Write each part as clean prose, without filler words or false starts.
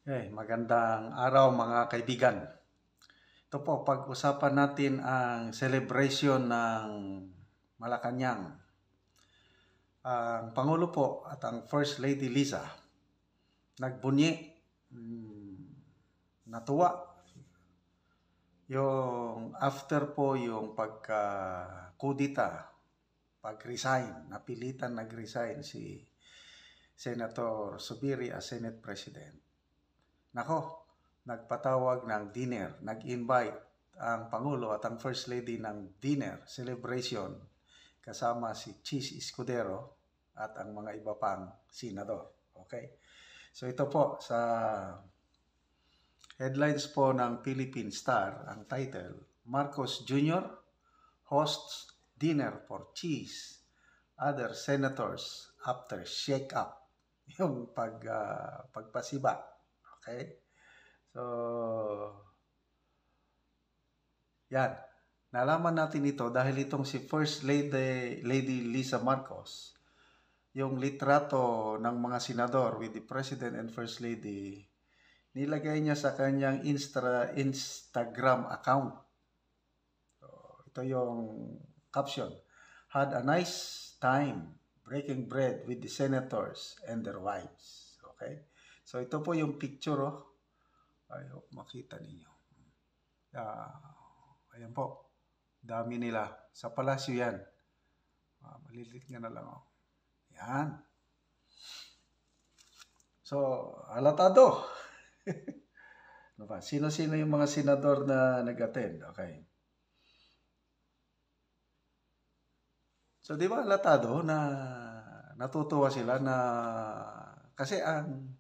Magandang araw mga kaibigan. Ito po, pag-usapan natin ang celebration ng Malacanang. Ang Pangulo po at ang First Lady Liza nagbunyi, natuwa. Yung after po yung pagka-kudita, pag-resign, napilitan nag-resign si Senator Zubiri as Senate President. Nako, nagpatawag ng dinner, nag-invite ang Pangulo at ang First Lady ng dinner celebration kasama si Chis Escudero at ang mga iba pang senador. Okay? So ito po sa headlines po ng Philippine Star, ang title, Marcos Jr. hosts dinner for Chis, other senators after shake-up. Yung pagpasiba. Okay? So, yan. Nalaman natin ito dahil itong si First Lady Lisa Marcos, yung litrato ng mga senador with the President and First Lady, nilagay niya sa kanyang Instagram account. So, ito yung caption. Had a nice time breaking bread with the senators and their wives. Okay? So, ito po yung picture, oh. I hope makita ninyo. Ayan po. Dami nila. Sa palasyo yan. Malilit nga na lang. Oh. Yan. So, halatado. Ano ba? Sino-sino yung mga senador na nag-attend? Okay. So, di ba halatado na natutuwa sila na kasi ang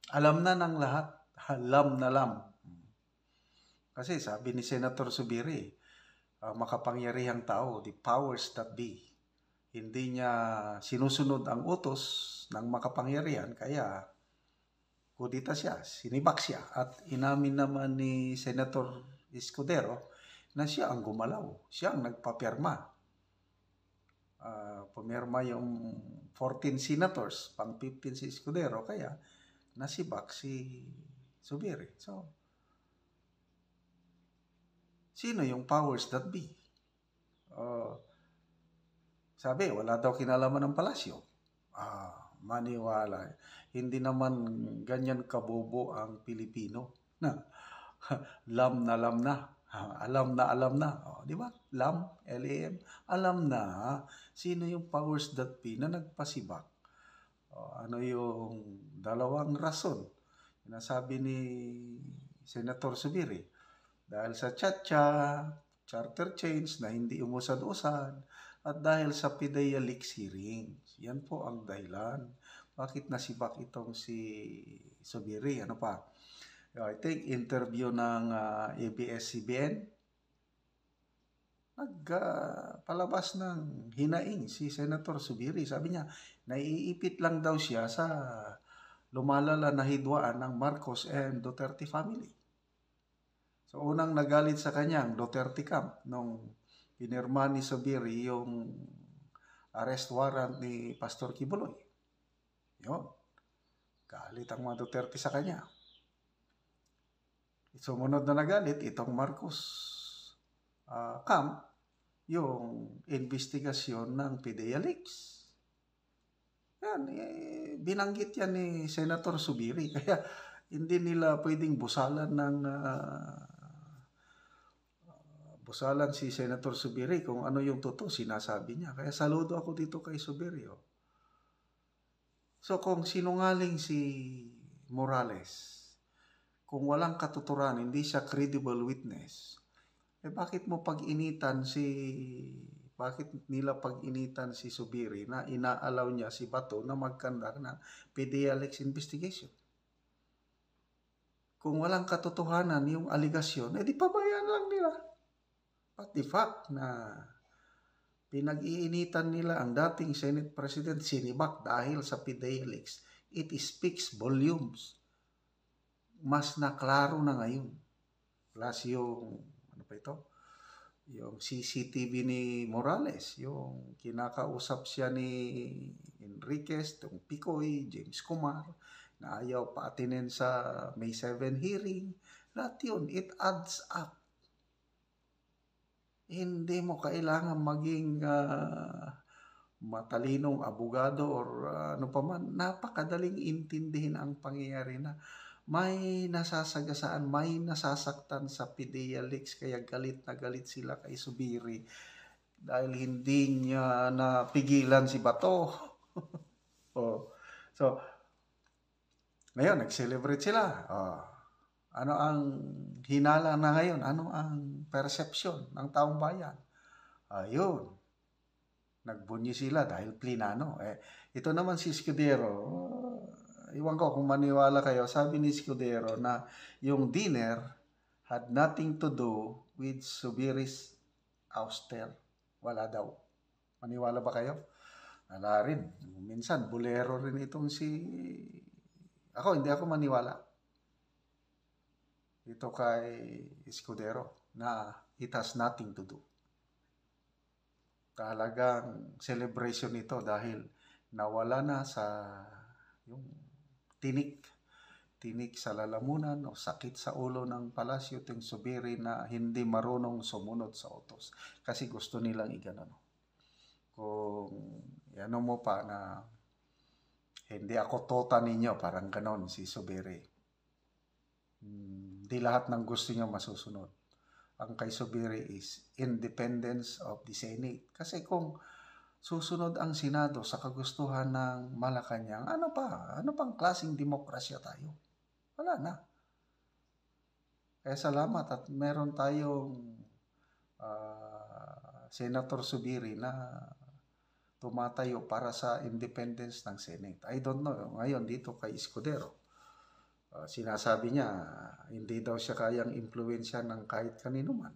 alam na ng lahat. Alam na alam. Kasi sabi ni Senator Zubiri, makapangyarihang tao, the powers that be. Hindi niya sinusunod ang utos ng makapangyarihan, kaya kudita siya, sinibak siya. At inamin naman ni Senator Escudero na siya ang gumalaw, siya ang nagpapirma. Pumirma yung 14 senators, pang 15 si Escudero, kaya nasibak si Zubiri. So, sino yung powers that be? Sabi, wala daw kinalaman ng palasyo. Maniwala. Hindi naman ganyan kabobo ang Pilipino. Lam na lam na. Alam na alam na. Di ba? Lam, L-A-M. Alam na sino yung powers that be na nagpasibak. Ano yung dalawang rason? Nasabi ni Senator Zubiri. Dahil sa charter change na hindi umusad-usad, at dahil sa PIDEA leaks hearings. Yan po ang dahilan. Bakit nasibak itong si Zubiri? Ano pa? I think interview ng ABS-CBN, nagpalabas ng hinaing si Senator Zubiri. Sabi niya, naiipit lang daw siya sa lumalala na hidwaan ng Marcos and Duterte family. So unang nagalit sa kanya ang Duterte camp nung pinirma ni Zubiri yung arrest warrant ni Pastor Kibuloy. Yun. Galit ang mga Duterte sa kanya. Sumunod na nagalit itong Marcos camp yung investigasyon ng PIDEA leaks. Yan, binanggit yan ni Senator Zubiri. Kaya hindi nila pwedeng busalan ng busalan si Senator Zubiri kung ano yung totoo sinasabi niya. Kaya saludo ako dito kay Zubiri. So kung sinungaling si Morales, kung walang katuturan, hindi siya credible witness, bakit nila pag-initan si Zubiri na inaalaw niya si Bato na magkandak ng PIDEA leaks investigation? Kung walang katotohanan yung aligasyon, di pabayaan lang nila. But the fact na pinag-iinitan nila ang dating Senate President sinibak dahil sa PIDEA leaks, it speaks volumes. Mas naklaro na ngayon. Plus yung, ano pa ito? Yung CCTV ni Morales, yung kinakausap siya ni Enriquez, yung Picoy, James Kumar, na ayaw paatinin sa May 7 hearing. Lahat yun, it adds up. Hindi mo kailangan maging matalinong abogado or ano pa man. Napakadaling intindihin ang pangyayari na may nasasagasaan, may nasasaktan sa PDEA leaks, kaya galit na galit sila kay Zubiri dahil hindi niya napigilan si Bato. Oh. So, ngayon, nag-celebrate sila. Ano ang hinala na ngayon? Ano ang perception ng taong bayan? Ayun. Nagbunyi sila dahil plinano. Ito naman si Escudero. Iwan ko kung maniwala kayo. Sabi ni Escudero na yung dinner had nothing to do with Zubiri's ouster. Wala daw. Maniwala ba kayo? Wala rin. Minsan, bulero rin itong si... hindi ako maniwala. Ito kay Escudero na it has nothing to do. Talagang celebration ito dahil nawala na sa yung tinik sa lalamunan o sakit sa ulo ng Palasyo ting Zubiri na hindi marunong sumunod sa utos. Kasi gusto nilang iganon. Kung ano mo pa na hindi ako tota ninyo, parang ganon si Zubiri. Di lahat ng gusto niya masusunod. Ang kay Zubiri is independence of the Senate. Kasi kung susunod ang Senado sa kagustuhan ng Malacanang, ano pa? Ano pang klaseng demokrasya tayo? Wala na. Kaya salamat at meron tayong Senator Zubiri na tumatayo para sa independence ng Senate. I don't know. Ngayon dito kay Escudero, sinasabi niya, hindi daw siya kayang impluwensya ng kahit kanino man.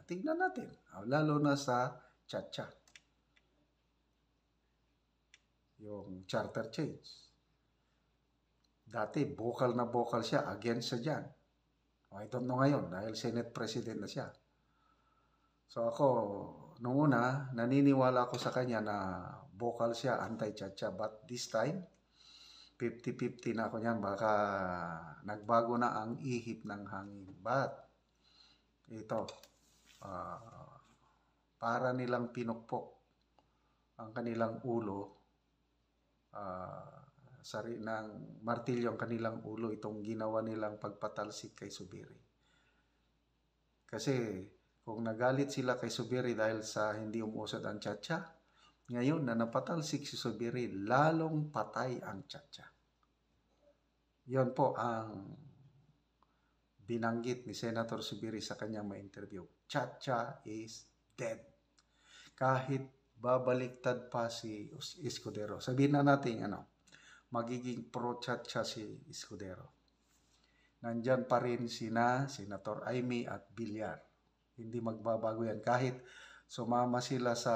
Tignan natin. Lalo na sa Chacha. Yung charter change. Dati, vocal na vocal siya. Against siya dyan. I don't know ngayon dahil Senate President na siya. So ako, nung una, naniniwala ako sa kanya na vocal siya, anti-Chacha. But this time, 50-50 na ako niyan. Baka nagbago na ang ihip ng hangin. But, ito, para nilang pinukpok ang kanilang ulo, sari ng martilyo ang kanilang ulo, itong ginawa nilang pagpatalsik kay Zubiri. Kasi, kung nagalit sila kay Zubiri dahil sa hindi umuusad ang Chacha, ngayon na napatalsik si Zubiri, lalong patay ang Chacha. Yon po ang binanggit ni Senator Zubiri sa kanyang may interview. Chacha is dead. Kahit babaliktad pa si Escudero. Sabihin na natin, magiging pro-Chacha si Escudero. Nandyan pa rin Senator Amy at Villar. Hindi magbabago yan. Kahit sumama sila sa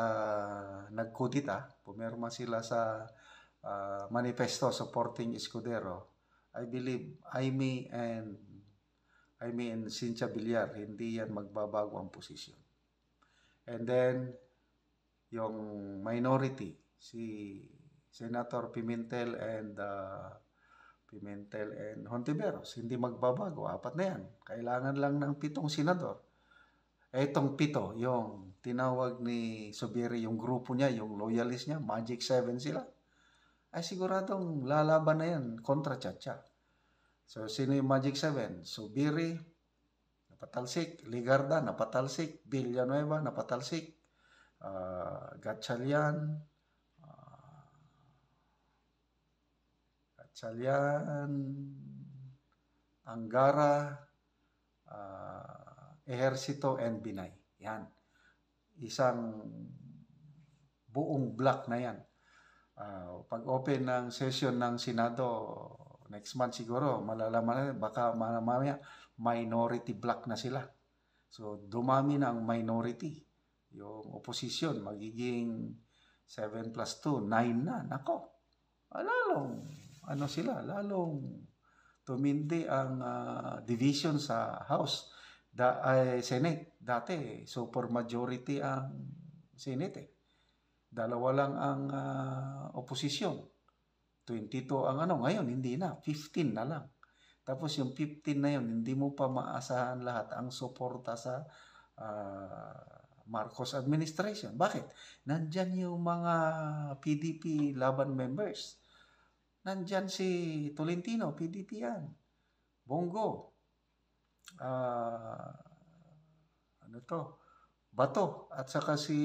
nagkudita, pumirma sila sa manifesto supporting Escudero, I believe Amy and Cynthia Villar, hindi yan magbabago ang posisyon. And then, yung minority, si Senator Pimentel and Hontiveros, hindi magbabago. 4 na yan. Kailangan lang ng 7 senador. Itong 7, yung tinawag ni Zubiri, yung grupo niya, yung loyalist niya, Magic 7 sila. Ay siguradong lalaban na yan kontra Chacha. So, sino yung Magic 7? Zubiri, napatalsik. Ligarda, napatalsik. Villanueva, napatalsik. Gatchalian, Angara, Ejercito, and Binay. Yan. Isang buong block na yan. Pag open ng session ng Senado next month siguro, malalaman na baka mamaya minority block na sila. So, dumami na ang minority. Yung opposition, magiging 7 plus 2, 9 na. Nako, lalong tumindi ang division sa House, Senate. Dati, super majority ang Senate. 2 lang ang opposition. 22 ang ano, ngayon hindi na, 15 na lang. Tapos yung 15 na yun, hindi mo pa maasahan lahat ang suporta sa Marcos administration. Bakit? Nandyan yung mga PDP laban members. Nandyan si Tolentino, PDP yan. Bongo. Ano to? Bato. At saka si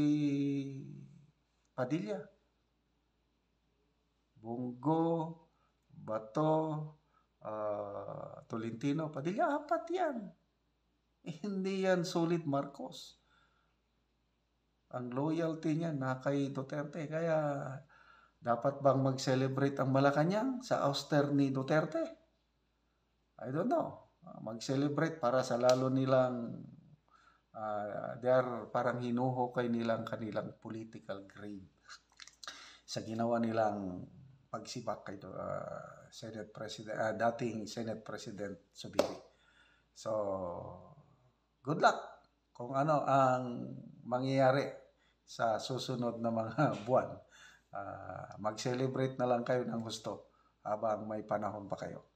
Padilla. Bongo, Bato, Tolentino, Padilla. Apat yan. Hindi yan solid Marcos. Ang loyalty niya na kay Duterte. Kaya dapat bang mag-celebrate ang Malacanang sa ouster ni Duterte? I don't know. Mag-celebrate para sa lalo nilang they are parang hinuhukay nilang kanilang political grade sa ginawa nilang pagsibak kay Senate President, dating Senate President Zubiri. So, good luck kung ano ang mangyayari sa susunod na mga buwan. Mag-celebrate na lang kayo ng gusto habang may panahon pa kayo.